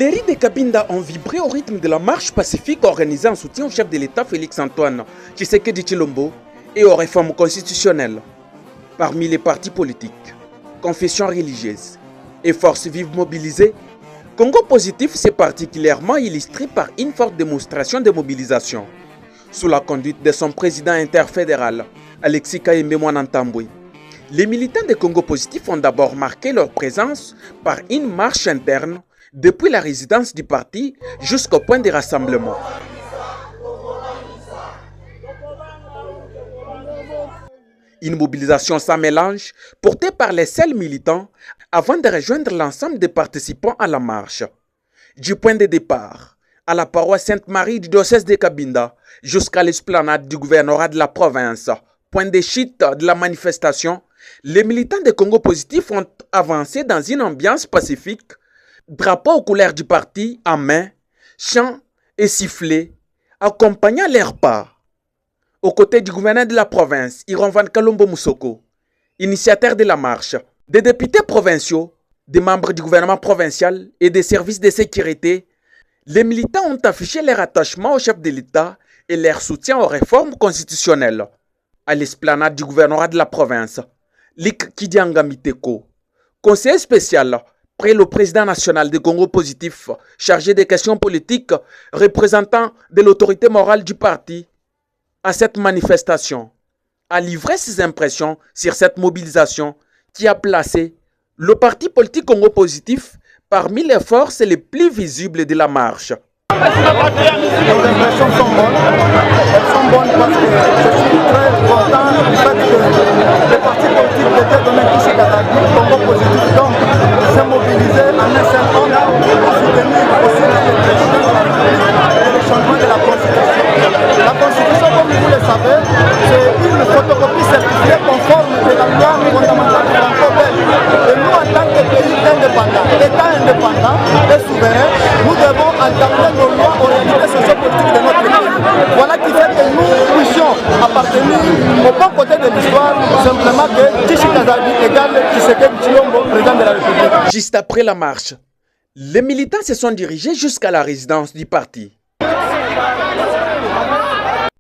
Les rues de Cabinda ont vibré au rythme de la marche pacifique organisée en soutien au chef de l'État Félix-Antoine Tshisekedi Tshilombo et aux réformes constitutionnelles. Parmi les partis politiques, confessions religieuses et forces vives mobilisées, Congo Positif s'est particulièrement illustré par une forte démonstration de mobilisation. Sous la conduite de son président interfédéral, Alexis Kayembe Mwanantambwe, les militants de Congo Positif ont d'abord marqué leur présence par une marche interne depuis la résidence du parti jusqu'au point de rassemblement. Une mobilisation sans mélange portée par les seuls militants avant de rejoindre l'ensemble des participants à la marche. Du point de départ à la paroisse Sainte-Marie du diocèse de Cabinda jusqu'à l'esplanade du gouvernorat de la province, point de chute de la manifestation, les militants de Congo Positif ont avancé dans une ambiance pacifique, drapeau aux couleurs du parti en main, chants et sifflets, accompagnant leurs pas. Aux côtés du gouverneur de la province, Ironvan Kalombo Moussoko, initiateur de la marche, des députés provinciaux, des membres du gouvernement provincial et des services de sécurité, les militants ont affiché leur attachement au chef de l'État et leur soutien aux réformes constitutionnelles. À l'esplanade du gouvernorat de la province, Lik Kidianga Miteko, conseiller spécial près le président national de Congo Positif, chargé des questions politiques, représentant de l'autorité morale du parti, à cette manifestation, a livré ses impressions sur cette mobilisation qui a placé le parti politique Congo Positif parmi les forces les plus visibles de la marche. Les impressions sont bonnes. Elles sont bonnes parce que je suis très content du fait que les partis politiques étaient donnés ici à Congo Positif, donc s'est mobilisé en un seul homme pour soutenir aussi le président de la République et le changement de la Constitution. La Constitution, comme vous le savez, c'est une photocopie certifiée conforme de la loi fondamentale franco-belge. Et nous, en tant que pays indépendant, État indépendant et souverain, nous devons adapter nos lois aux réalités sociopolitiques de notre pays. Voilà qui fait que nous puissions appartenir au bon côté de l'histoire, simplement que Tshisekedi égale Tshisekedi Tshilombo, président de la République. Juste après la marche, les militants se sont dirigés jusqu'à la résidence du parti.